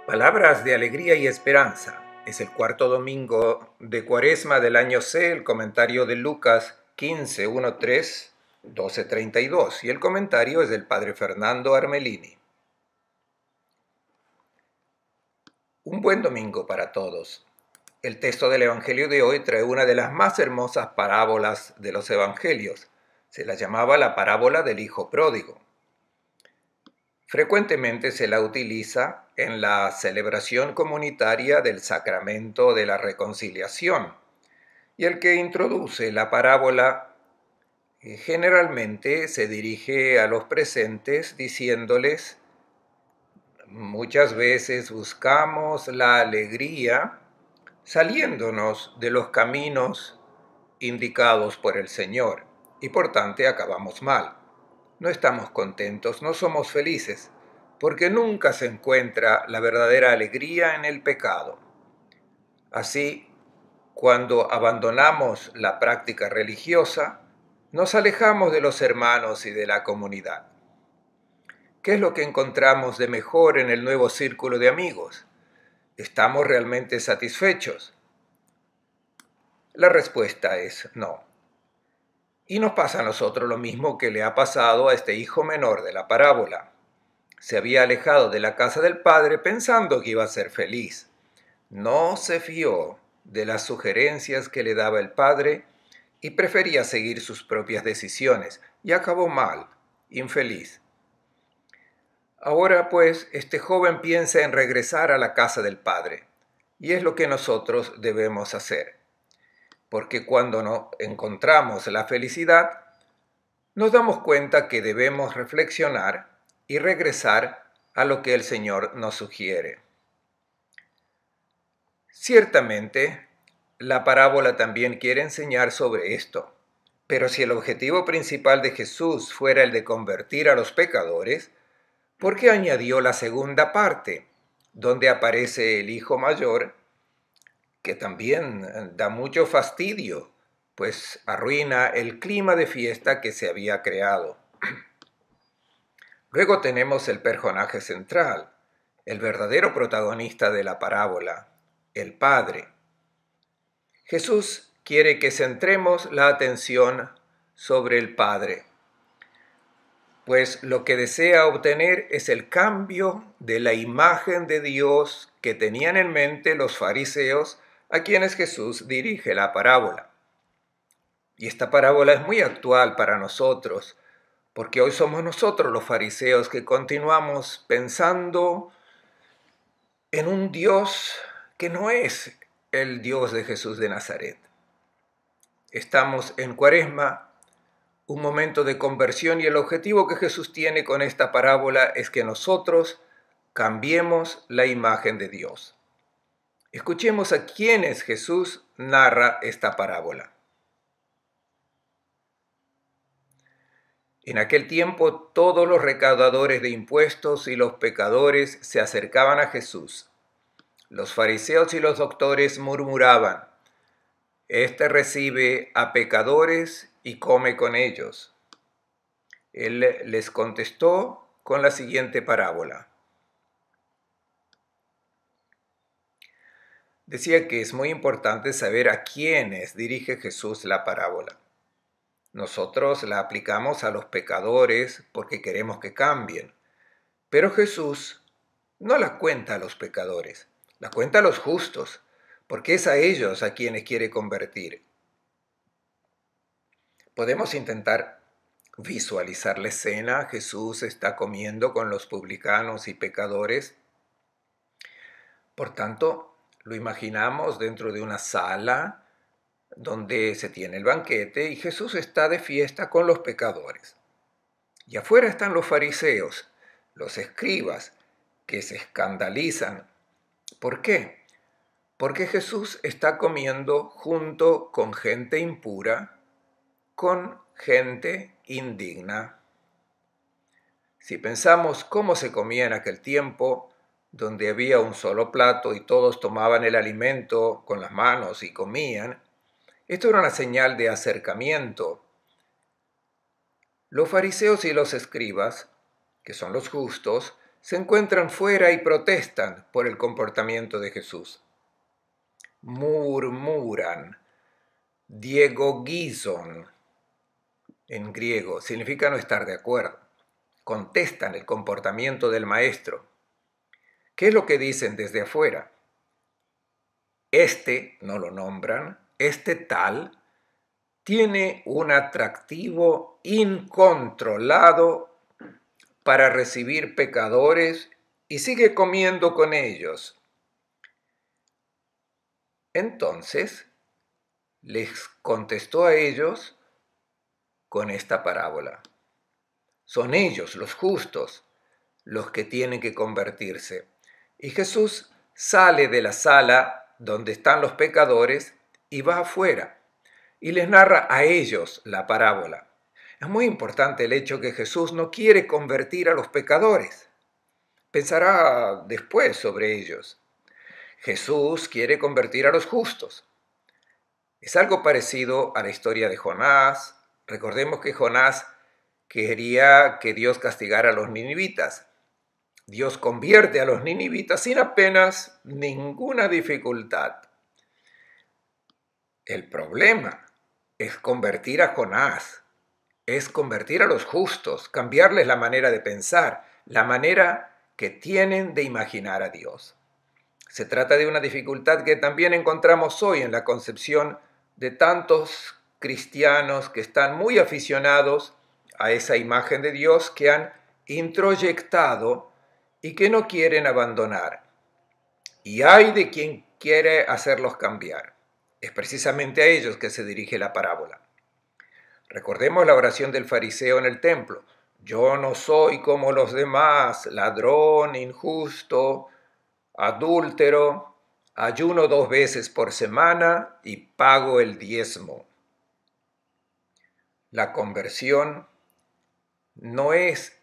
Palabras de alegría y esperanza. Es el cuarto domingo de Cuaresma del año C, el comentario de Lucas 15, 1, 3, 12, 32, y el comentario es del padre Fernando Armelini. Un buen domingo para todos. El texto del Evangelio de hoy trae una de las más hermosas parábolas de los Evangelios. Se la llamaba la parábola del Hijo Pródigo. Frecuentemente se la utiliza en la celebración comunitaria del Sacramento de la Reconciliación, y el que introduce la parábola generalmente se dirige a los presentes diciéndoles: muchas veces buscamos la alegría saliéndonos de los caminos indicados por el Señor, y por tanto acabamos mal. No estamos contentos, no somos felices, porque nunca se encuentra la verdadera alegría en el pecado. Así, cuando abandonamos la práctica religiosa, nos alejamos de los hermanos y de la comunidad. ¿Qué es lo que encontramos de mejor en el nuevo círculo de amigos? ¿Estamos realmente satisfechos? La respuesta es no. Y nos pasa a nosotros lo mismo que le ha pasado a este hijo menor de la parábola. Se había alejado de la casa del padre pensando que iba a ser feliz. No se fió de las sugerencias que le daba el padre y prefería seguir sus propias decisiones, y acabó mal, infeliz. Ahora pues este joven piensa en regresar a la casa del padre, y es lo que nosotros debemos hacer, porque cuando no encontramos la felicidad, nos damos cuenta que debemos reflexionar y regresar a lo que el Señor nos sugiere. Ciertamente, la parábola también quiere enseñar sobre esto, pero si el objetivo principal de Jesús fuera el de convertir a los pecadores, ¿por qué añadió la segunda parte, donde aparece el hijo mayor, que también da mucho fastidio, pues arruina el clima de fiesta que se había creado? Luego tenemos el personaje central, el verdadero protagonista de la parábola, el Padre. Jesús quiere que centremos la atención sobre el Padre, pues lo que desea obtener es el cambio de la imagen de Dios que tenían en mente los fariseos a quienes Jesús dirige la parábola. Y esta parábola es muy actual para nosotros, porque hoy somos nosotros los fariseos que continuamos pensando en un Dios que no es el Dios de Jesús de Nazaret. Estamos en Cuaresma, un momento de conversión, y el objetivo que Jesús tiene con esta parábola es que nosotros cambiemos la imagen de Dios. Escuchemos a quienes Jesús narra esta parábola. En aquel tiempo todos los recaudadores de impuestos y los pecadores se acercaban a Jesús. Los fariseos y los doctores murmuraban: «Este recibe a pecadores y come con ellos». Él les contestó con la siguiente parábola. Decía que es muy importante saber a quiénes dirige Jesús la parábola. Nosotros la aplicamos a los pecadores porque queremos que cambien, pero Jesús no la cuenta a los pecadores, la cuenta a los justos, porque es a ellos a quienes quiere convertir. Podemos intentar visualizar la escena. Jesús está comiendo con los publicanos y pecadores. Por tanto, lo imaginamos dentro de una sala donde se tiene el banquete y Jesús está de fiesta con los pecadores. Y afuera están los fariseos, los escribas, que se escandalizan. ¿Por qué? Porque Jesús está comiendo junto con gente impura, con gente indigna. Si pensamos cómo se comía en aquel tiempo, donde había un solo plato y todos tomaban el alimento con las manos y comían, esto era una señal de acercamiento. Los fariseos y los escribas, que son los justos, se encuentran fuera y protestan por el comportamiento de Jesús. Murmuran, diegogizon en griego, significa no estar de acuerdo. Contestan el comportamiento del maestro. ¿Qué es lo que dicen desde afuera? Este, no lo nombran, este tal, tiene un atractivo incontrolado para recibir pecadores y sigue comiendo con ellos. Entonces les contestó a ellos con esta parábola. Son ellos, los justos, los que tienen que convertirse. Y Jesús sale de la sala donde están los pecadores y va afuera y les narra a ellos la parábola. Es muy importante el hecho que Jesús no quiere convertir a los pecadores. Pensará después sobre ellos. Jesús quiere convertir a los justos. Es algo parecido a la historia de Jonás. Recordemos que Jonás quería que Dios castigara a los ninivitas. Dios convierte a los ninivitas sin apenas ninguna dificultad. El problema es convertir a Jonás, es convertir a los justos, cambiarles la manera de pensar, la manera que tienen de imaginar a Dios. Se trata de una dificultad que también encontramos hoy en la concepción de tantos cristianos que están muy aficionados a esa imagen de Dios que han introyectado y que no quieren abandonar. Y hay de quien quiere hacerlos cambiar. Es precisamente a ellos que se dirige la parábola. Recordemos la oración del fariseo en el templo. Yo no soy como los demás, ladrón, injusto, adúltero, ayuno 2 veces por semana y pago el diezmo. La conversión no es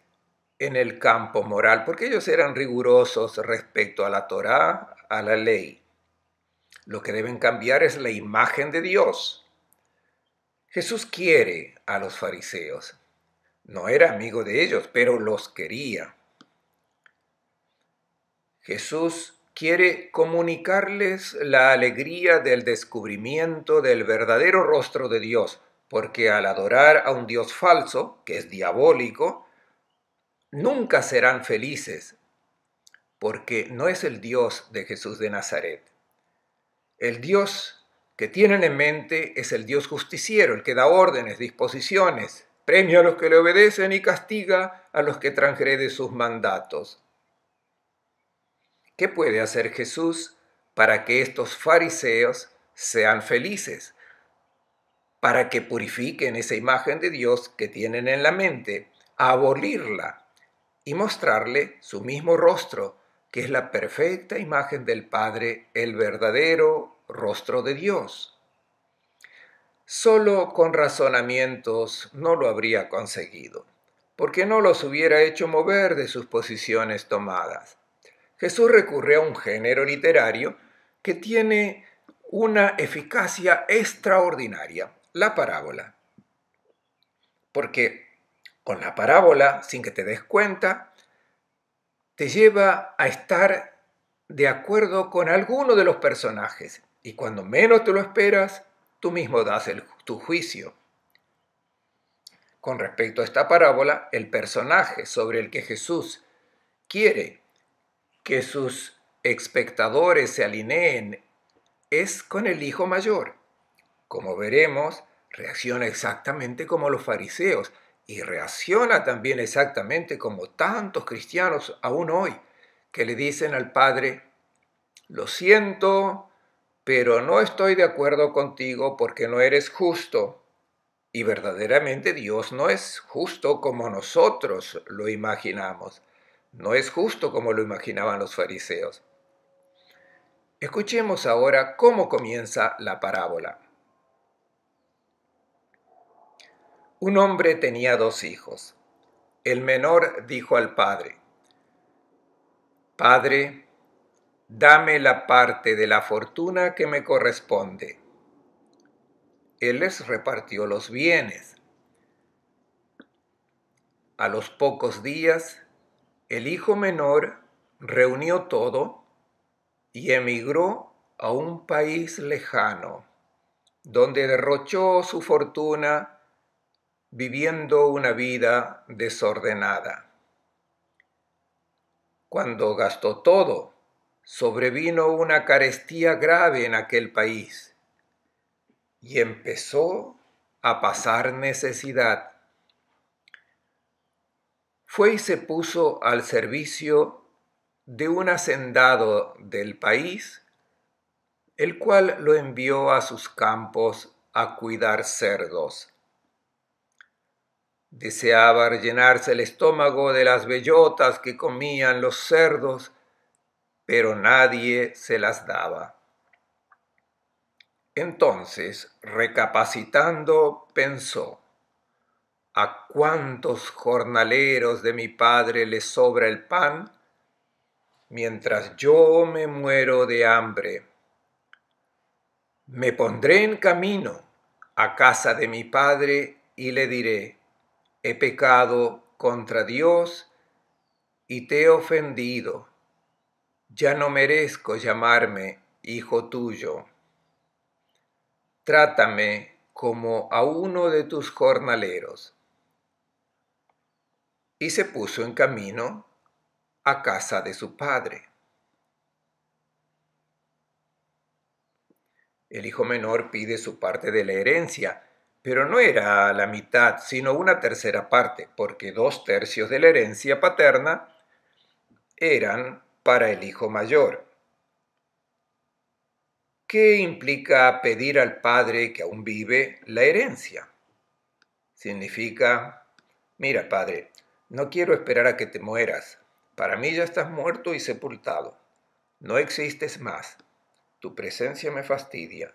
en el campo moral, porque ellos eran rigurosos respecto a la Torá, a la ley. Lo que deben cambiar es la imagen de Dios. Jesús quiere a los fariseos. No era amigo de ellos, pero los quería. Jesús quiere comunicarles la alegría del descubrimiento del verdadero rostro de Dios, porque al adorar a un Dios falso, que es diabólico, nunca serán felices, porque no es el Dios de Jesús de Nazaret. El Dios que tienen en mente es el Dios justiciero, el que da órdenes, disposiciones, premia a los que le obedecen y castiga a los que transgreden sus mandatos. ¿Qué puede hacer Jesús para que estos fariseos sean felices? Para que purifiquen esa imagen de Dios que tienen en la mente, abolirla y mostrarle su mismo rostro, que es la perfecta imagen del Padre, el verdadero rostro de Dios. Solo con razonamientos no lo habría conseguido, porque no los hubiera hecho mover de sus posiciones tomadas. Jesús recurre a un género literario que tiene una eficacia extraordinaria, la parábola. Porque con la parábola, sin que te des cuenta, te lleva a estar de acuerdo con alguno de los personajes. Y cuando menos te lo esperas, tú mismo das tu juicio. Con respecto a esta parábola, el personaje sobre el que Jesús quiere que sus espectadores se alineen es con el hijo mayor. Como veremos, reacciona exactamente como los fariseos y reacciona también exactamente como tantos cristianos aún hoy, que le dicen al Padre, lo siento, pero no estoy de acuerdo contigo porque no eres justo. Y verdaderamente Dios no es justo como nosotros lo imaginamos. No es justo como lo imaginaban los fariseos. Escuchemos ahora cómo comienza la parábola. Un hombre tenía 2 hijos. El menor dijo al padre, Padre, dame la parte de la fortuna que me corresponde. Él les repartió los bienes. A los pocos días, el hijo menor reunió todo y emigró a un país lejano, donde derrochó su fortuna viviendo una vida desordenada. Cuando gastó todo, sobrevino una carestía grave en aquel país y empezó a pasar necesidad. Fue y se puso al servicio de un hacendado del país, el cual lo envió a sus campos a cuidar cerdos. Deseaba llenarse el estómago de las bellotas que comían los cerdos, pero nadie se las daba. Entonces, recapacitando, pensó: ¿a cuántos jornaleros de mi padre les sobra el pan, mientras yo me muero de hambre? Me pondré en camino a casa de mi padre y le diré: he pecado contra Dios y te he ofendido. Ya no merezco llamarme hijo tuyo. Trátame como a uno de tus jornaleros. Y se puso en camino a casa de su padre. El hijo menor pide su parte de la herencia, pero no era la mitad, sino una tercera parte, porque 2/3 de la herencia paterna eran para el hijo mayor. ¿Qué implica pedir al padre que aún vive la herencia? Significa: mira, padre, no quiero esperar a que te mueras. Para mí ya estás muerto y sepultado. No existes más. Tu presencia me fastidia.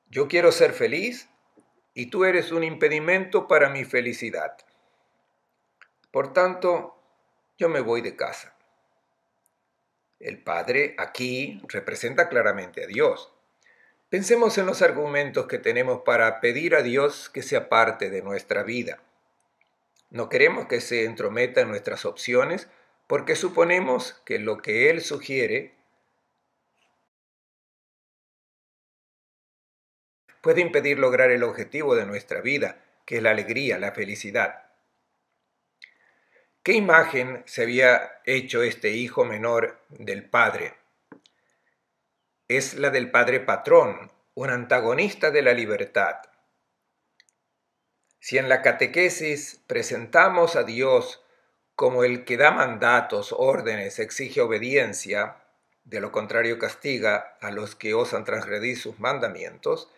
Yo quiero ser feliz y tú eres un impedimento para mi felicidad. Por tanto, yo me voy de casa. El Padre aquí representa claramente a Dios. Pensemos en los argumentos que tenemos para pedir a Dios que sea parte de nuestra vida. No queremos que se entrometa en nuestras opciones porque suponemos que lo que Él sugiere puede impedir lograr el objetivo de nuestra vida, que es la alegría, la felicidad. ¿Qué imagen se había hecho este hijo menor del padre? Es la del padre patrón, un antagonista de la libertad. Si en la catequesis presentamos a Dios como el que da mandatos, órdenes, exige obediencia, de lo contrario castiga a los que osan transgredir sus mandamientos,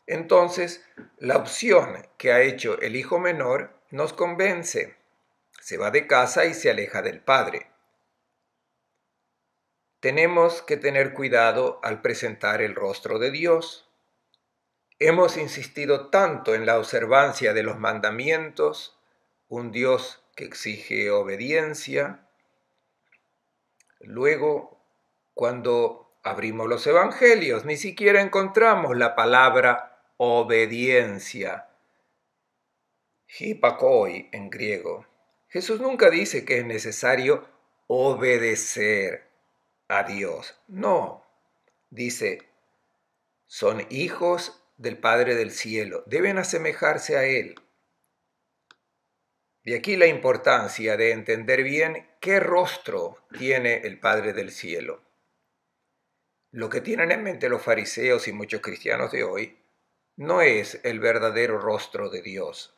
entonces la opción que ha hecho el hijo menor nos convence. Se va de casa y se aleja del padre. Tenemos que tener cuidado al presentar el rostro de Dios. Hemos insistido tanto en la observancia de los mandamientos, un Dios que exige obediencia. Luego, cuando abrimos los evangelios, ni siquiera encontramos la palabra obediencia, hipakoi en griego. Jesús nunca dice que es necesario obedecer a Dios. No, dice: son hijos del Padre del cielo, deben asemejarse a Él. De aquí la importancia de entender bien qué rostro tiene el Padre del cielo. Lo que tienen en mente los fariseos y muchos cristianos de hoy no es el verdadero rostro de Dios.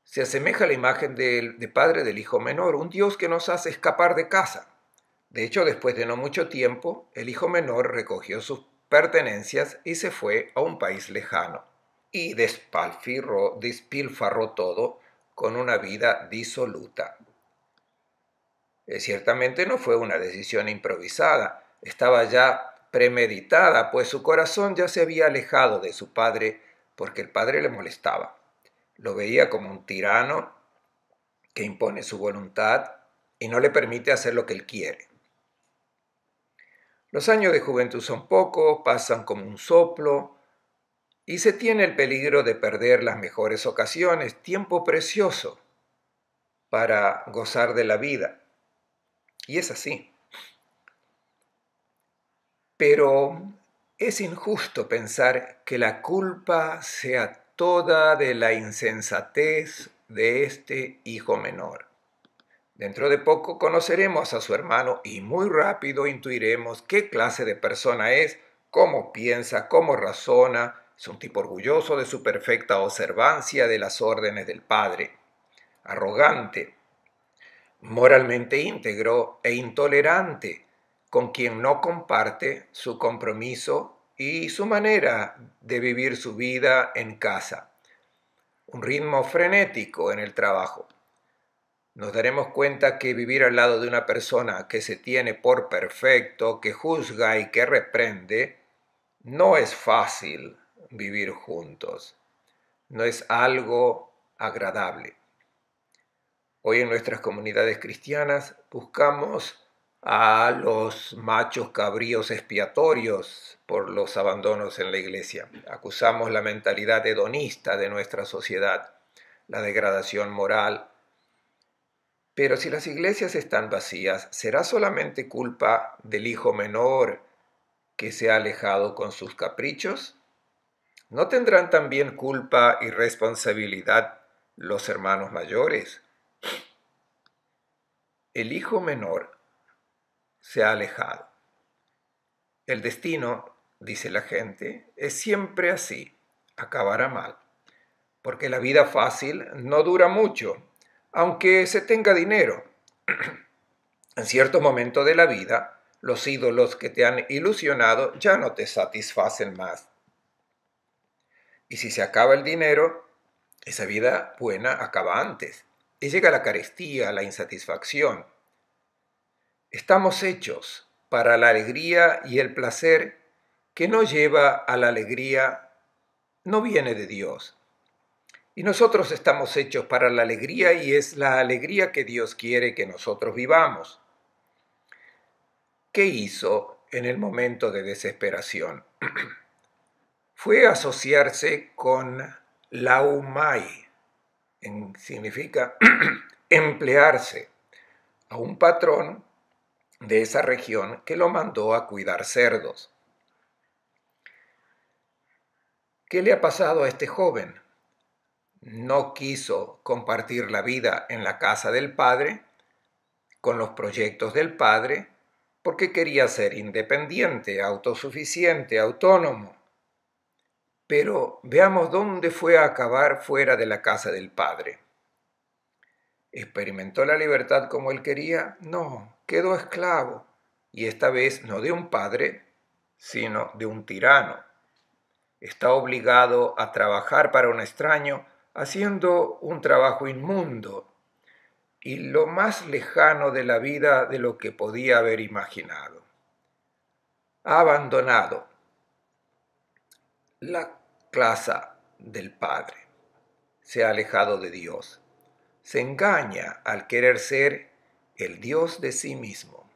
Se asemeja a la imagen del Padre del Hijo Menor, un Dios que nos hace escapar de casa. De hecho, después de no mucho tiempo, el hijo menor recogió sus pertenencias y se fue a un país lejano. Y despilfarró todo con una vida disoluta. Ciertamente no fue una decisión improvisada, estaba ya premeditada, pues su corazón ya se había alejado de su padre porque el padre le molestaba. Lo veía como un tirano que impone su voluntad y no le permite hacer lo que él quiere. Los años de juventud son pocos, pasan como un soplo, y se tiene el peligro de perder las mejores ocasiones, tiempo precioso. para gozar de la vida. Y es así. Pero es injusto pensar que la culpa sea toda de la insensatez de este hijo menor. Dentro de poco conoceremos a su hermano y muy rápido intuiremos qué clase de persona es, cómo piensa, cómo razona. Es un tipo orgulloso de su perfecta observancia de las órdenes del padre, arrogante, moralmente íntegro e intolerante, con quien no comparte su compromiso y su manera de vivir su vida en casa. Un ritmo frenético en el trabajo. Nos daremos cuenta que vivir al lado de una persona que se tiene por perfecto, que juzga y que reprende, no es fácil vivir juntos. No es algo agradable. Hoy en nuestras comunidades cristianas buscamos a los machos cabríos expiatorios por los abandonos en la iglesia. Acusamos la mentalidad hedonista de nuestra sociedad, la degradación moral. Pero si las iglesias están vacías, ¿será solamente culpa del hijo menor que se ha alejado con sus caprichos? ¿No tendrán también culpa y responsabilidad los hermanos mayores? El hijo menor se ha alejado. El destino, dice la gente, es siempre así, acabará mal, porque la vida fácil no dura mucho, aunque se tenga dinero. En cierto momento de la vida, los ídolos que te han ilusionado ya no te satisfacen más. Y si se acaba el dinero, esa vida buena acaba antes. Y llega la carestía, la insatisfacción. Estamos hechos para la alegría y el placer que no lleva a la alegría, no viene de Dios. Y nosotros estamos hechos para la alegría y es la alegría que Dios quiere que nosotros vivamos. ¿Qué hizo en el momento de desesperación? Fue asociarse con laumai, significa emplearse a un patrón de esa región que lo mandó a cuidar cerdos. ¿Qué le ha pasado a este joven? No quiso compartir la vida en la casa del padre, con los proyectos del padre, porque quería ser independiente, autosuficiente, autónomo. Pero veamos dónde fue a acabar fuera de la casa del padre. ¿Experimentó la libertad como él quería? No, quedó esclavo, y esta vez no de un padre, sino de un tirano. Está obligado a trabajar para un extraño, haciendo un trabajo inmundo y lo más lejano de la vida de lo que podía haber imaginado. Ha abandonado la casa del Padre, se ha alejado de Dios, se engaña al querer ser el Dios de sí mismo.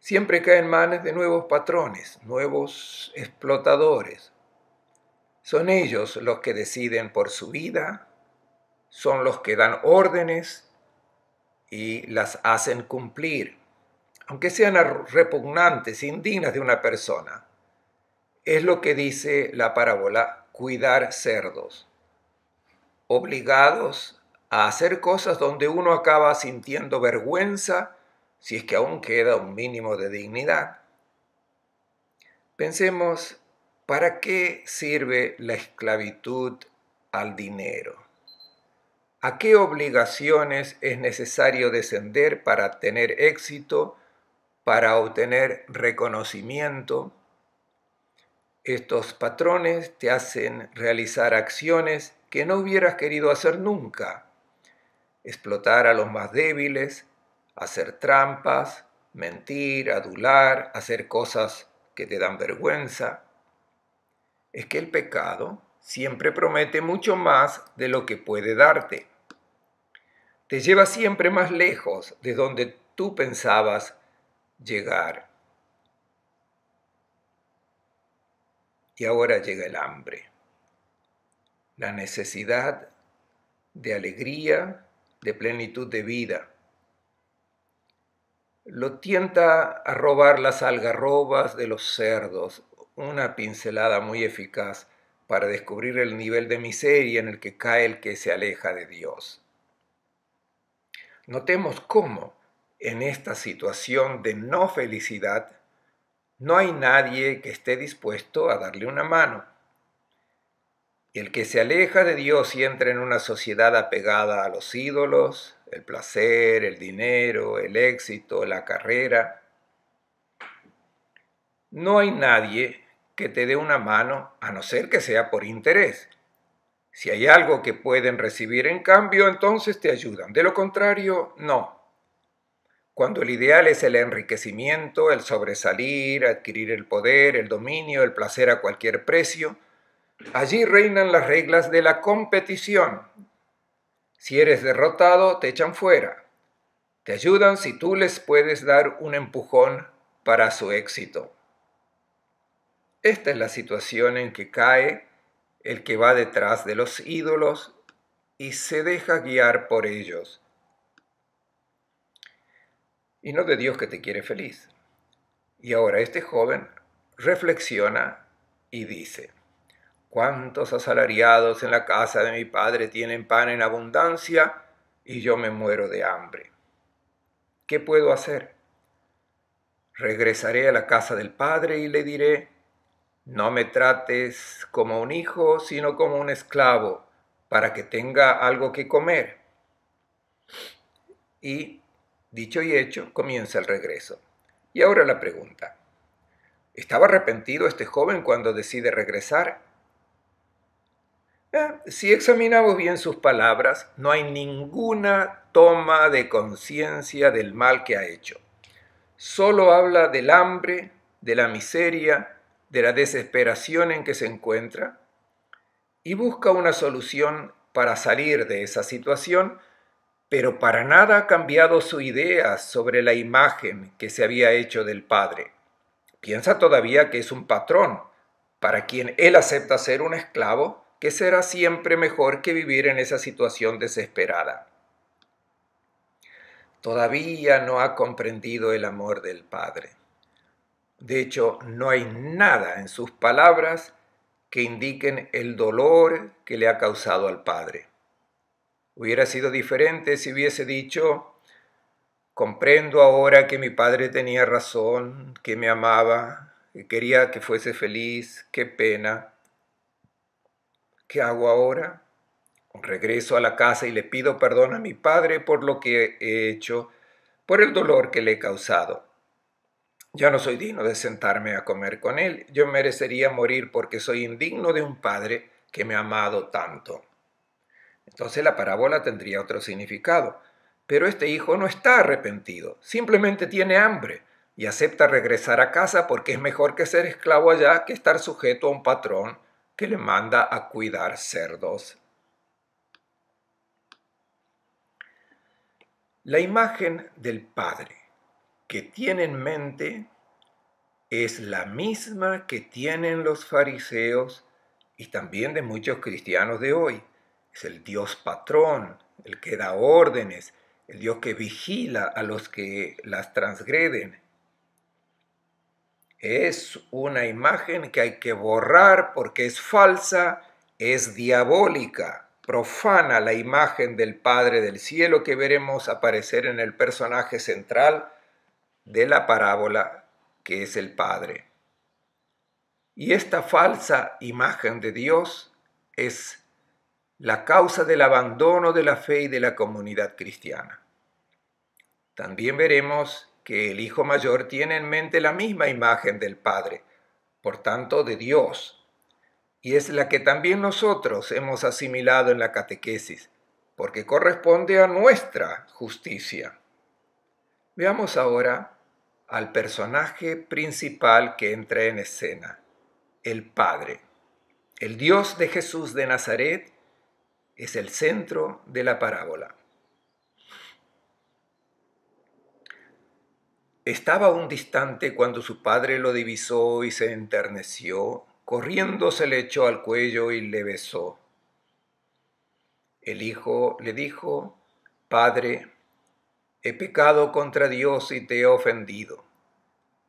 Siempre cae en manos de nuevos patrones, nuevos explotadores. Son ellos los que deciden por su vida, son los que dan órdenes y las hacen cumplir, aunque sean repugnantes, indignas de una persona. Es lo que dice la parábola, cuidar cerdos, obligados a hacer cosas donde uno acaba sintiendo vergüenza, si es que aún queda un mínimo de dignidad. Pensemos, ¿para qué sirve la esclavitud al dinero? ¿A qué obligaciones es necesario descender para tener éxito, para obtener reconocimiento? Estos patrones te hacen realizar acciones que no hubieras querido hacer nunca. Explotar a los más débiles, hacer trampas, mentir, adular, hacer cosas que te dan vergüenza. Es que el pecado siempre promete mucho más de lo que puede darte. Te lleva siempre más lejos de donde tú pensabas llegar. Y ahora llega el hambre, la necesidad de alegría de plenitud de vida. Lo tienta a robar las algarrobas de los cerdos, una pincelada muy eficaz para descubrir el nivel de miseria en el que cae el que se aleja de Dios. Notemos cómo, en esta situación de no felicidad, no hay nadie que esté dispuesto a darle una mano. El que se aleja de Dios y entra en una sociedad apegada a los ídolos, el placer, el dinero, el éxito, la carrera, no hay nadie que te dé una mano a no ser que sea por interés. Si hay algo que pueden recibir en cambio, entonces te ayudan. De lo contrario, no. Cuando el ideal es el enriquecimiento, el sobresalir, adquirir el poder, el dominio, el placer a cualquier precio, allí reinan las reglas de la competición. Si eres derrotado, te echan fuera. Te ayudan si tú les puedes dar un empujón para su éxito. Esta es la situación en que cae el que va detrás de los ídolos y se deja guiar por ellos, y no de Dios que te quiere feliz. Y ahora este joven reflexiona y dice: ¿cuántos asalariados en la casa de mi padre tienen pan en abundancia y yo me muero de hambre? ¿Qué puedo hacer? Regresaré a la casa del padre y le diré: no me trates como un hijo, sino como un esclavo, para que tenga algo que comer. Y, dicho y hecho, comienza el regreso. Y ahora la pregunta: ¿estaba arrepentido este joven cuando decide regresar? Si examinamos bien sus palabras, no hay ninguna toma de conciencia del mal que ha hecho. Solo habla del hambre, de la miseria, de la desesperación en que se encuentra y busca una solución para salir de esa situación, pero para nada ha cambiado su idea sobre la imagen que se había hecho del Padre. Piensa todavía que es un patrón, para quien él acepta ser un esclavo, que será siempre mejor que vivir en esa situación desesperada. Todavía no ha comprendido el amor del Padre. De hecho, no hay nada en sus palabras que indiquen el dolor que le ha causado al Padre. Hubiera sido diferente si hubiese dicho: comprendo ahora que mi padre tenía razón, que me amaba, que quería que fuese feliz, qué pena. ¿Qué hago ahora? Regreso a la casa y le pido perdón a mi padre por lo que he hecho, por el dolor que le he causado. Ya no soy digno de sentarme a comer con él. Yo merecería morir porque soy indigno de un padre que me ha amado tanto. Entonces la parábola tendría otro significado. Pero este hijo no está arrepentido, simplemente tiene hambre y acepta regresar a casa porque es mejor que ser esclavo allá que estar sujeto a un patrón que le manda a cuidar cerdos. La imagen del Padre que tiene en mente es la misma que tienen los fariseos y también de muchos cristianos de hoy. Es el Dios patrón, el que da órdenes, el Dios que vigila a los que las transgreden. Es una imagen que hay que borrar porque es falsa, es diabólica, profana la imagen del Padre del cielo que veremos aparecer en el personaje central de la parábola, que es el Padre. Y esta falsa imagen de Dios es la causa del abandono de la fe y de la comunidad cristiana. También veremos que el hijo mayor tiene en mente la misma imagen del Padre, por tanto de Dios, y es la que también nosotros hemos asimilado en la catequesis, porque corresponde a nuestra justicia. Veamos ahora al personaje principal que entra en escena, el Padre. El Dios de Jesús de Nazaret es el centro de la parábola. Estaba aún distante cuando su padre lo divisó y se enterneció. Corriendo se le echó al cuello y le besó. El hijo le dijo: Padre, he pecado contra Dios y te he ofendido.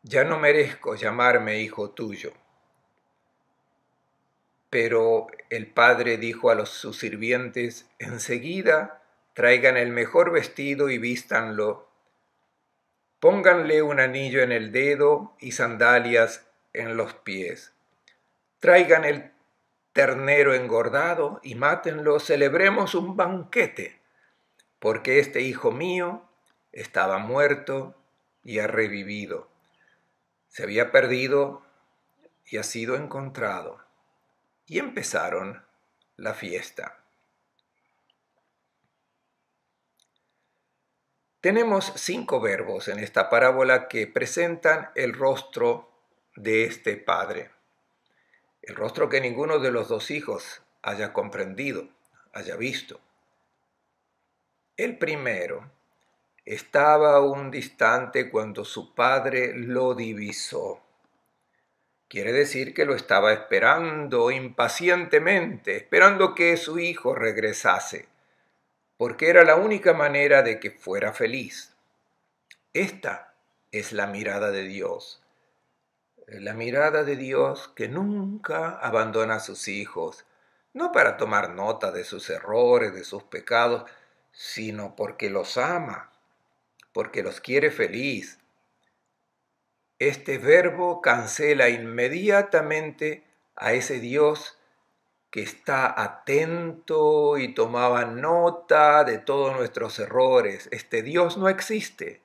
Ya no merezco llamarme hijo tuyo. Pero el padre dijo a sus sirvientes, enseguida traigan el mejor vestido y vístanlo. Pónganle un anillo en el dedo y sandalias en los pies. Traigan el ternero engordado y mátenlo. Celebremos un banquete, porque este hijo mío estaba muerto y ha revivido. Se había perdido y ha sido encontrado. Y empezaron la fiesta. Tenemos 5 verbos en esta parábola que presentan el rostro de este padre. El rostro que ninguno de los 2 hijos haya comprendido, haya visto. El primero estaba aún distante cuando su padre lo divisó. Quiere decir que lo estaba esperando impacientemente, esperando que su hijo regresase, porque era la única manera de que fuera feliz. Esta es la mirada de Dios. La mirada de Dios que nunca abandona a sus hijos, no para tomar nota de sus errores, de sus pecados, sino porque los ama, porque los quiere feliz. Este verbo cancela inmediatamente a ese Dios que está atento y tomaba nota de todos nuestros errores. Este Dios no existe,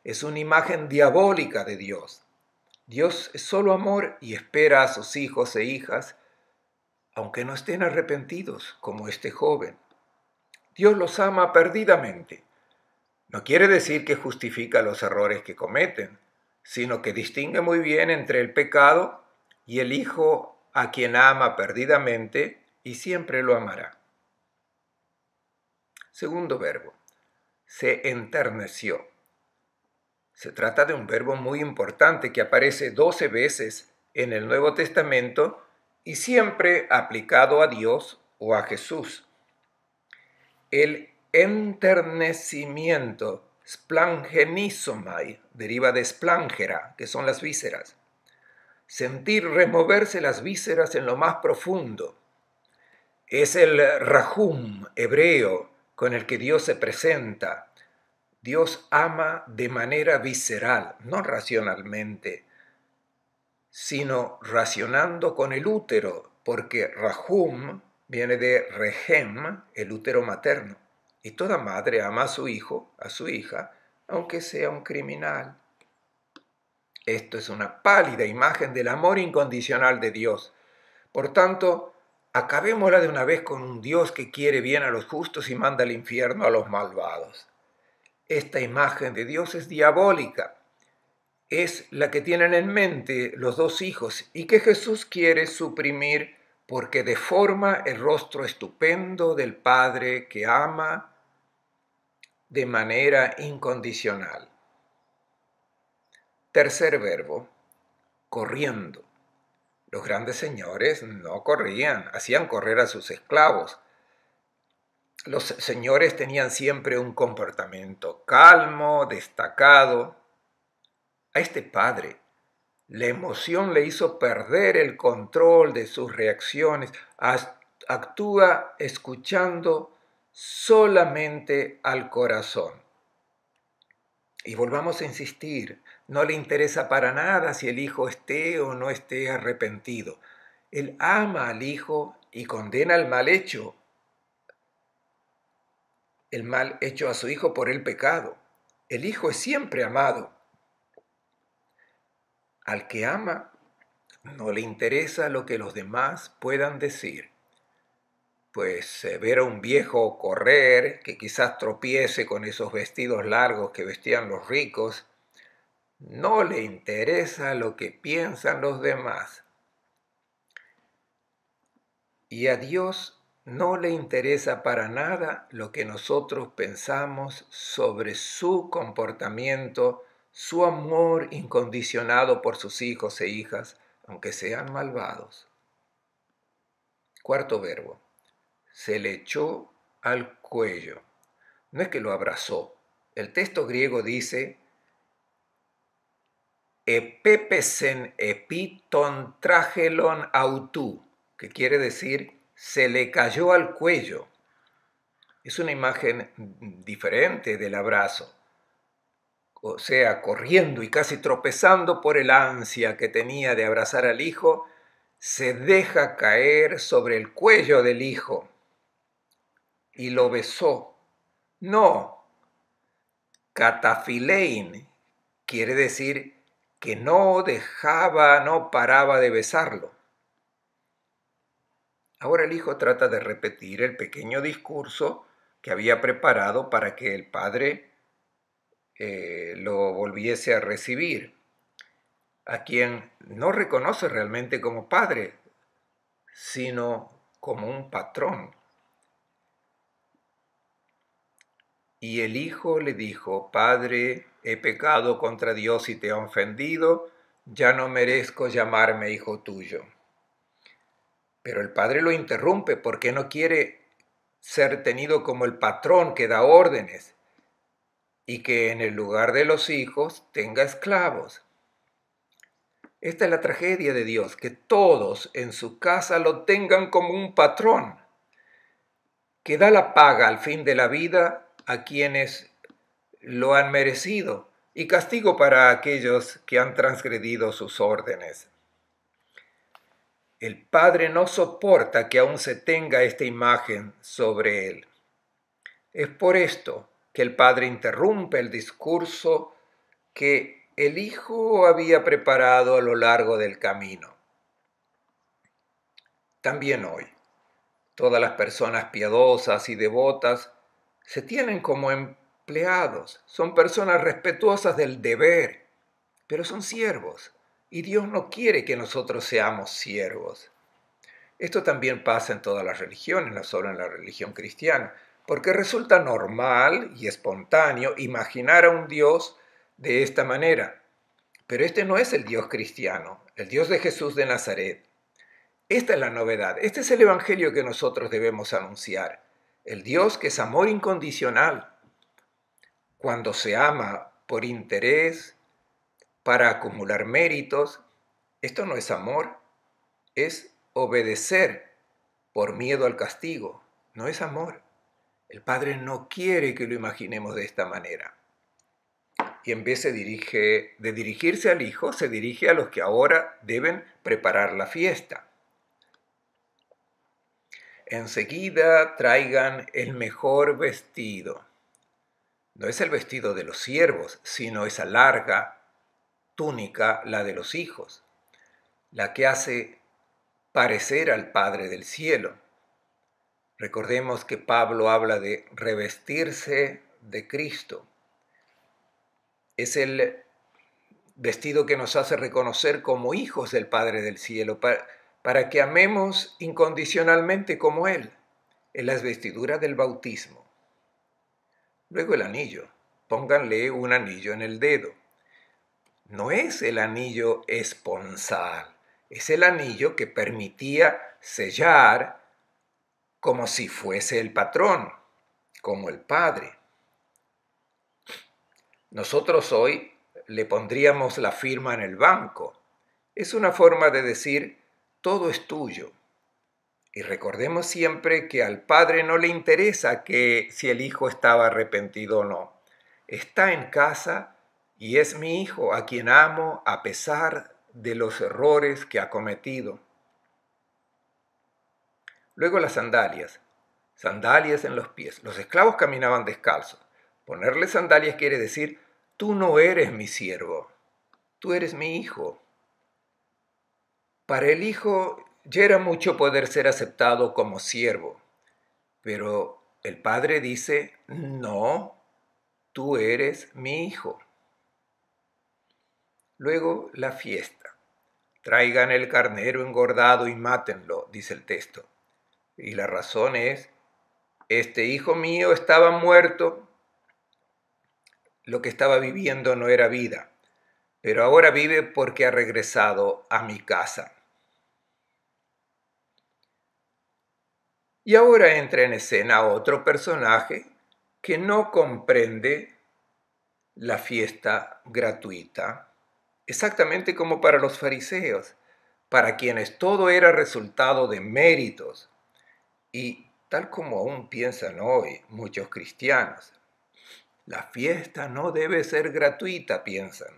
es una imagen diabólica de Dios. Dios es solo amor y espera a sus hijos e hijas, aunque no estén arrepentidos, como este joven. Dios los ama perdidamente. No quiere decir que justifica los errores que cometen, sino que distingue muy bien entre el pecado y el hijo a quien ama perdidamente y siempre lo amará. Segundo verbo, se enterneció. Se trata de un verbo muy importante que aparece 12 veces en el Nuevo Testamento y siempre aplicado a Dios o a Jesús. El enternecimiento, splangenizomai, deriva de splangera, que son las vísceras. Sentir removerse las vísceras en lo más profundo. Es el rahum hebreo con el que Dios se presenta. Dios ama de manera visceral, no racionalmente, sino racionando con el útero, porque rahum viene de rehem, el útero materno. Y toda madre ama a su hijo, a su hija, aunque sea un criminal. Esto es una pálida imagen del amor incondicional de Dios. Por tanto, acabémosla de una vez con un Dios que quiere bien a los justos y manda al infierno a los malvados. Esta imagen de Dios es diabólica. Es la que tienen en mente los 2 hijos y que Jesús quiere suprimir porque deforma el rostro estupendo del Padre que ama de manera incondicional. Tercer verbo, corriendo. Los grandes señores no corrían, hacían correr a sus esclavos. Los señores tenían siempre un comportamiento calmo, destacado. A este padre, la emoción le hizo perder el control de sus reacciones. Actúa escuchando solamente al corazón. Y volvamos a insistir, no le interesa para nada si el hijo esté o no esté arrepentido. Él ama al hijo y condena el mal hecho a su hijo por el pecado. El hijo es siempre amado. Al que ama, no le interesa lo que los demás puedan decir. Pues ver a un viejo correr, que quizás tropiece con esos vestidos largos que vestían los ricos, no le interesa lo que piensan los demás. Y a Dios no le interesa para nada lo que nosotros pensamos sobre su comportamiento, su amor incondicionado por sus hijos e hijas, aunque sean malvados. Cuarto verbo, se le echó al cuello. no es que lo abrazó. El texto griego dice epepesen epiton tragelon autú, que quiere decir se le cayó al cuello. Es una imagen diferente del abrazo. O sea, corriendo y casi tropezando por el ansia que tenía de abrazar al hijo, se deja caer sobre el cuello del hijo y lo besó. No, catafilein quiere decir que no dejaba, no paraba de besarlo. Ahora el hijo trata de repetir el pequeño discurso que había preparado para que el padre lo volviese a recibir, a quien no reconoce realmente como padre, sino como un patrón. Y el hijo le dijo: Padre, he pecado contra Dios y te he ofendido, ya no merezco llamarme hijo tuyo. Pero el padre lo interrumpe porque no quiere ser tenido como el patrón que da órdenes y que en el lugar de los hijos tenga esclavos. Esta es la tragedia de Dios, que todos en su casa lo tengan como un patrón, que da la paga al fin de la vida a quienes lo han merecido y castigo para aquellos que han transgredido sus órdenes. El Padre no soporta que aún se tenga esta imagen sobre él. Es por esto que el Padre interrumpe el discurso que el Hijo había preparado a lo largo del camino. También hoy, todas las personas piadosas y devotas se tienen como empleados, son personas respetuosas del deber, pero son siervos, y Dios no quiere que nosotros seamos siervos. Esto también pasa en todas las religiones, no solo en la religión cristiana, porque resulta normal y espontáneo imaginar a un Dios de esta manera. Pero este no es el Dios cristiano, el Dios de Jesús de Nazaret. Esta es la novedad, este es el evangelio que nosotros debemos anunciar. El Dios que es amor incondicional. Cuando se ama por interés, para acumular méritos, esto no es amor, es obedecer por miedo al castigo, no es amor. El Padre no quiere que lo imaginemos de esta manera. Y en vez de dirigirse al Hijo, se dirige a los que ahora deben preparar la fiesta. Enseguida traigan el mejor vestido. No es el vestido de los siervos, sino esa larga túnica, la de los hijos, la que hace parecer al Padre del cielo. Recordemos que Pablo habla de revestirse de Cristo. Es el vestido que nos hace reconocer como hijos del Padre del cielo, para que amemos incondicionalmente como Él. Es la vestidura del bautismo. Luego el anillo. Pónganle un anillo en el dedo. No es el anillo esponsal, es el anillo que permitía sellar como si fuese el patrón, como el Padre. Nosotros hoy le pondríamos la firma en el banco. Es una forma de decir: todo es tuyo. Y recordemos siempre que al Padre no le interesa que si el Hijo estaba arrepentido o no. Está en casa y es mi Hijo a quien amo a pesar de los errores que ha cometido. Luego las sandalias en los pies. Los esclavos caminaban descalzos. Ponerle sandalias quiere decir: tú no eres mi siervo, tú eres mi hijo. Para el hijo ya era mucho poder ser aceptado como siervo, pero el padre dice: no, tú eres mi hijo. Luego la fiesta. Traigan el carnero engordado y mátenlo, dice el texto. Y la razón es: este hijo mío estaba muerto, lo que estaba viviendo no era vida, pero ahora vive porque ha regresado a mi casa. Y ahora entra en escena otro personaje que no comprende la fiesta gratuita, exactamente como para los fariseos, para quienes todo era resultado de méritos, y tal como aún piensan hoy muchos cristianos. La fiesta no debe ser gratuita, piensan.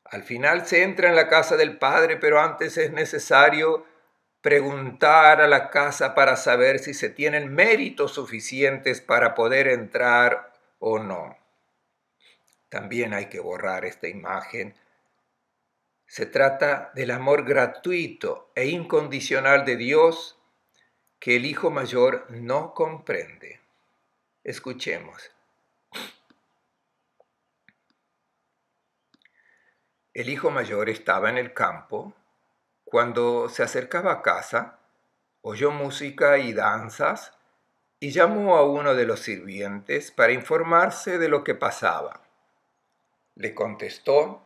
Al final se entra en la casa del Padre, pero antes es necesario preguntar a la casa para saber si se tienen méritos suficientes para poder entrar o no. También hay que borrar esta imagen. Se trata del amor gratuito e incondicional de Dios que el Hijo Mayor no comprende. Escuchemos. El hijo mayor estaba en el campo. Cuando se acercaba a casa, oyó música y danzas y llamó a uno de los sirvientes para informarse de lo que pasaba. Le contestó: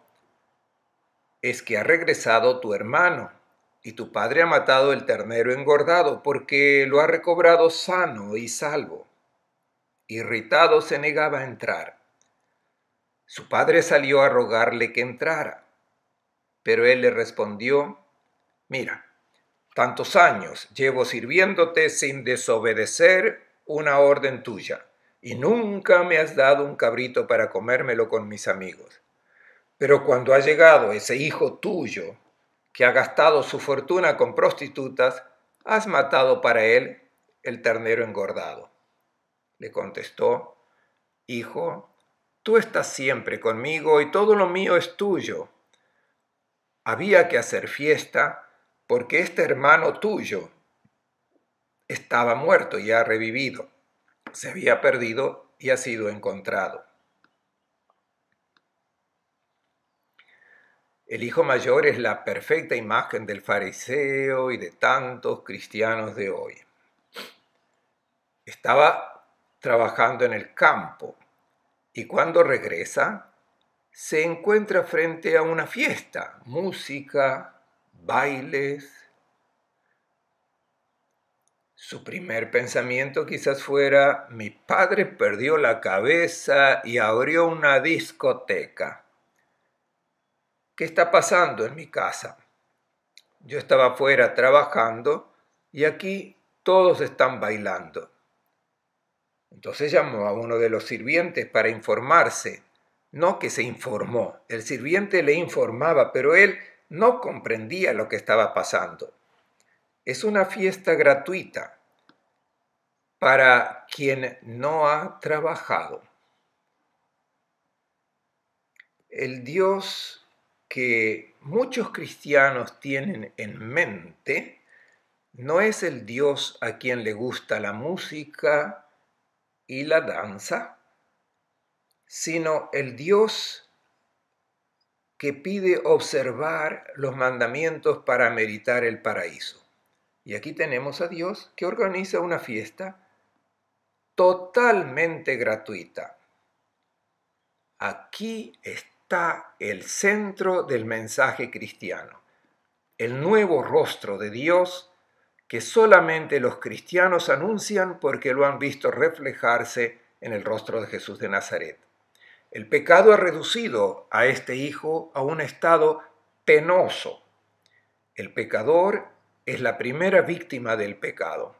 «Es que ha regresado tu hermano, y tu padre ha matado el ternero engordado porque lo ha recobrado sano y salvo». Irritado se negaba a entrar. Su padre salió a rogarle que entrara, pero él le respondió: «Mira, tantos años llevo sirviéndote sin desobedecer una orden tuya, y nunca me has dado un cabrito para comérmelo con mis amigos. Pero cuando ha llegado ese hijo tuyo, que ha gastado su fortuna con prostitutas, has matado para él el ternero engordado». Le contestó: «Hijo, tú estás siempre conmigo y todo lo mío es tuyo. Había que hacer fiesta porque este hermano tuyo estaba muerto y ha revivido. Se había perdido y ha sido encontrado». El hijo mayor es la perfecta imagen del fariseo y de tantos cristianos de hoy. Estaba trabajando en el campo y cuando regresa se encuentra frente a una fiesta, música, bailes. Su primer pensamiento quizás fuera: mi padre perdió la cabeza y abrió una discoteca. ¿Qué está pasando en mi casa? Yo estaba afuera trabajando y aquí todos están bailando. Entonces llamó a uno de los sirvientes para informarse. No que se informó, el sirviente le informaba, pero él no comprendía lo que estaba pasando. Es una fiesta gratuita para quien no ha trabajado. El Dios que muchos cristianos tienen en mente no es el Dios a quien le gusta la música y la danza, sino el Dios que pide observar los mandamientos para meritar el paraíso. Y aquí tenemos a Dios que organiza una fiesta totalmente gratuita. Aquí está el centro del mensaje cristiano, el nuevo rostro de Dios que solamente los cristianos anuncian porque lo han visto reflejarse en el rostro de Jesús de Nazaret. El pecado ha reducido a este hijo a un estado penoso. El pecador es la primera víctima del pecado.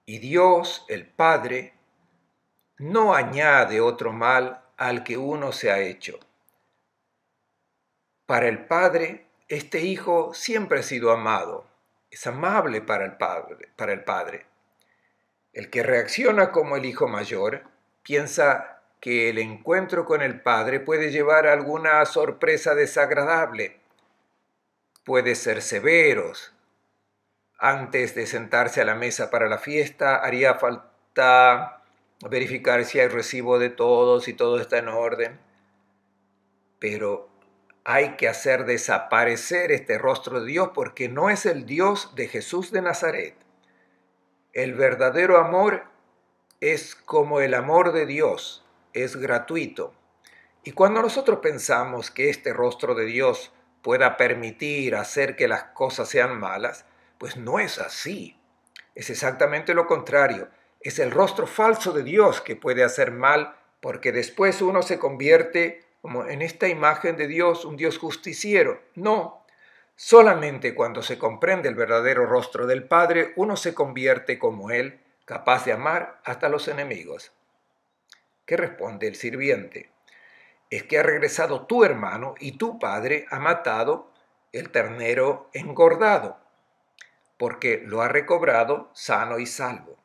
Y Dios, el Padre, no añade otro mal al que uno se ha hecho. Para el Padre, este hijo siempre ha sido amado. Es amable para el Padre. El que reacciona como el hijo mayor piensa que el encuentro con el Padre puede llevar a alguna sorpresa desagradable. Puede ser severos. Antes de sentarse a la mesa para la fiesta, haría falta verificar si hay recibo de todos, si todo está en orden. Pero hay que hacer desaparecer este rostro de Dios porque no es el Dios de Jesús de Nazaret. El verdadero amor es como el amor de Dios, es gratuito. Y cuando nosotros pensamos que este rostro de Dios pueda permitir hacer que las cosas sean malas, pues no es así. Es exactamente lo contrario. Es el rostro falso de Dios que puede hacer mal, porque después uno se convierte como en esta imagen de Dios, un Dios justiciero. No, solamente cuando se comprende el verdadero rostro del Padre, uno se convierte como Él, capaz de amar hasta los enemigos. ¿Qué responde el sirviente? Es que ha regresado tu hermano y tu padre ha matado el ternero engordado, porque lo ha recobrado sano y salvo.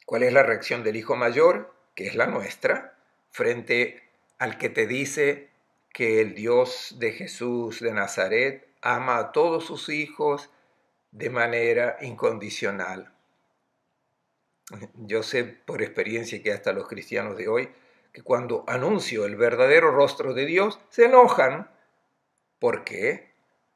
¿Cuál es la reacción del hijo mayor, que es la nuestra, frente al que te dice que el Dios de Jesús de Nazaret ama a todos sus hijos de manera incondicional? Yo sé por experiencia que hasta los cristianos de hoy, que cuando anuncio el verdadero rostro de Dios, se enojan. ¿Por qué?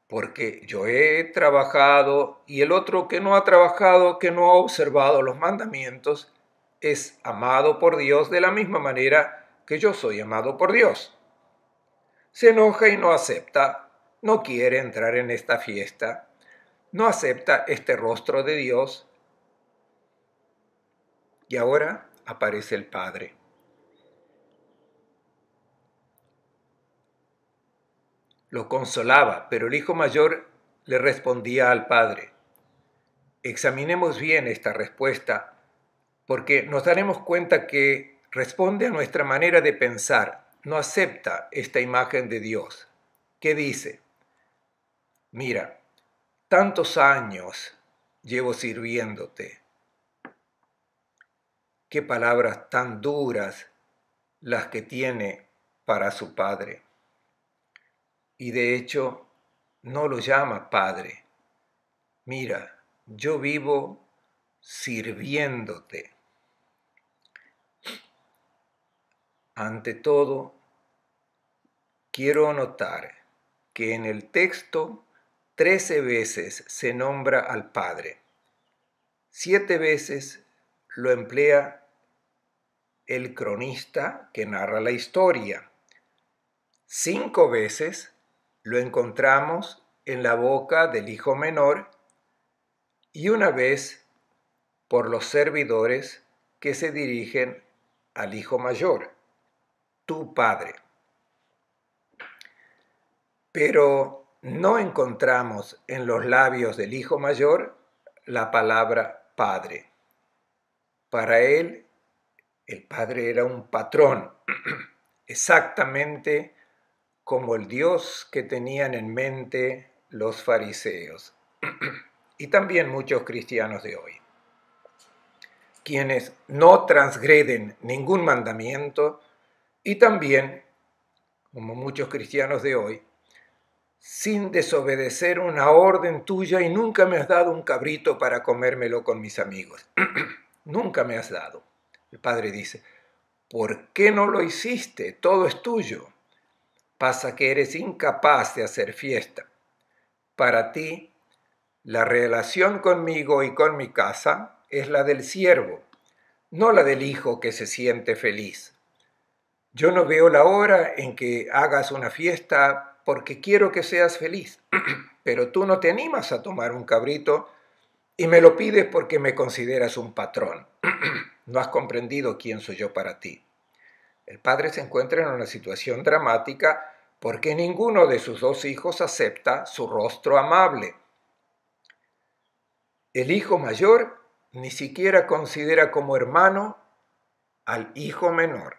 Porque yo he trabajado y el otro que no ha trabajado, que no ha observado los mandamientos, es amado por Dios de la misma manera que yo soy amado por Dios. Se enoja y no acepta, no quiere entrar en esta fiesta, no acepta este rostro de Dios. Y ahora aparece el Padre. Lo consolaba, pero el hijo mayor le respondía al Padre. Examinemos bien esta respuesta, porque nos daremos cuenta que responde a nuestra manera de pensar, no acepta esta imagen de Dios. ¿Qué dice? Mira, tantos años llevo sirviéndote. Qué palabras tan duras las que tiene para su padre. Y de hecho, no lo llama padre. Mira, yo vivo sirviéndote. Ante todo, quiero notar que en el texto 13 veces se nombra al Padre. 7 veces lo emplea el cronista que narra la historia. 5 veces lo encontramos en la boca del hijo menor y una vez por los servidores que se dirigen al hijo mayor, tu padre. Pero no encontramos en los labios del hijo mayor la palabra padre. Para él, el padre era un patrón, exactamente como el Dios que tenían en mente los fariseos y también muchos cristianos de hoy, quienes no transgreden ningún mandamiento y también, como muchos cristianos de hoy, sin desobedecer una orden tuya y nunca me has dado un cabrito para comérmelo con mis amigos. Nunca me has dado. El padre dice, ¿por qué no lo hiciste? Todo es tuyo. Pasa que eres incapaz de hacer fiesta. Para ti, la relación conmigo y con mi casa es la del siervo, no la del hijo que se siente feliz. Yo no veo la hora en que hagas una fiesta porque quiero que seas feliz, pero tú no te animas a tomar un cabrito y me lo pides porque me consideras un patrón. No has comprendido quién soy yo para ti. El padre se encuentra en una situación dramática porque ninguno de sus dos hijos acepta su rostro amable. El hijo mayor ni siquiera considera como hermano al hijo menor.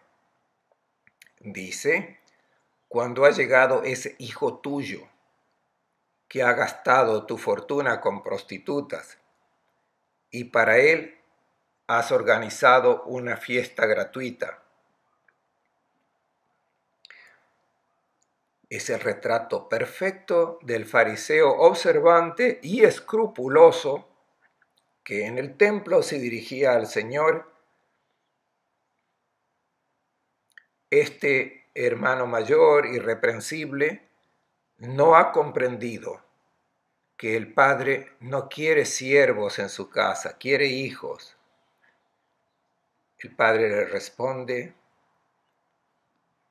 Dice, cuando ha llegado ese hijo tuyo que ha gastado tu fortuna con prostitutas y para él has organizado una fiesta gratuita. Es el retrato perfecto del fariseo observante y escrupuloso que en el templo se dirigía al Señor. Este hermano mayor, irreprensible, no ha comprendido que el Padre no quiere siervos en su casa, quiere hijos. El Padre le responde,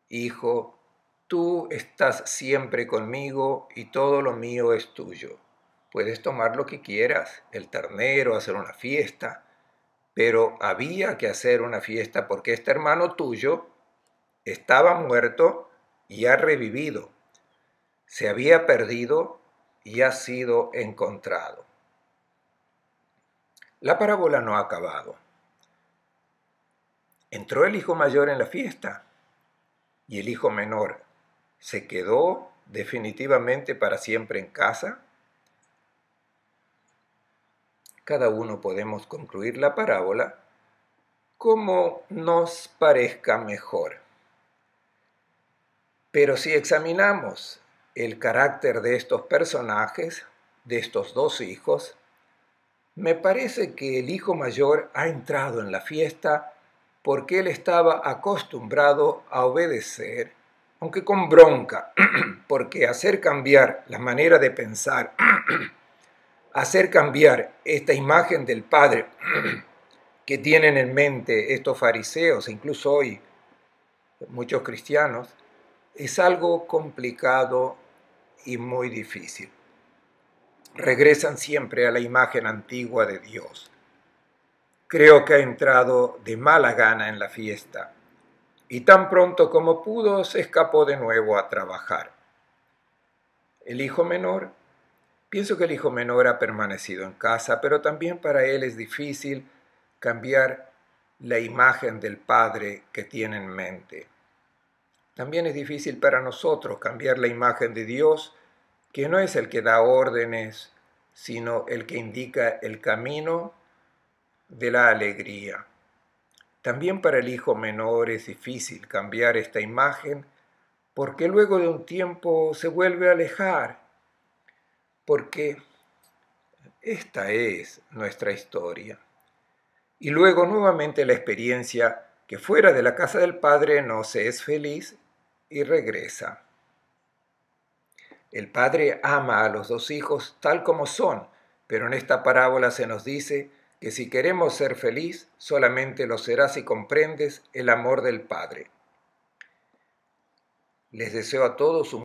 Hijo, tú estás siempre conmigo y todo lo mío es tuyo. Puedes tomar lo que quieras, el ternero, hacer una fiesta, pero había que hacer una fiesta porque este hermano tuyo estaba muerto y ha revivido, se había perdido y ha sido encontrado. La parábola no ha acabado. Entró el hijo mayor en la fiesta y el hijo menor se quedó definitivamente para siempre en casa. Cada uno podemos concluir la parábola como nos parezca mejor. Pero si examinamos el carácter de estos personajes, de estos dos hijos, me parece que el hijo mayor ha entrado en la fiesta porque él estaba acostumbrado a obedecer, aunque con bronca, porque hacer cambiar la manera de pensar, hacer cambiar esta imagen del Padre que tienen en mente estos fariseos, incluso hoy muchos cristianos, es algo complicado y muy difícil. Regresan siempre a la imagen antigua de Dios. Creo que ha entrado de mala gana en la fiesta y tan pronto como pudo se escapó de nuevo a trabajar. El hijo menor, pienso que el hijo menor ha permanecido en casa, pero también para él es difícil cambiar la imagen del Padre que tiene en mente. También es difícil para nosotros cambiar la imagen de Dios, que no es el que da órdenes, sino el que indica el camino de la alegría. También para el hijo menor es difícil cambiar esta imagen, porque luego de un tiempo se vuelve a alejar, porque esta es nuestra historia. Y luego nuevamente la experiencia que fuera de la casa del Padre no se es feliz y regresa. El Padre ama a los dos hijos tal como son, pero en esta parábola se nos dice que si queremos ser feliz, solamente lo serás si comprendes el amor del Padre. Les deseo a todos un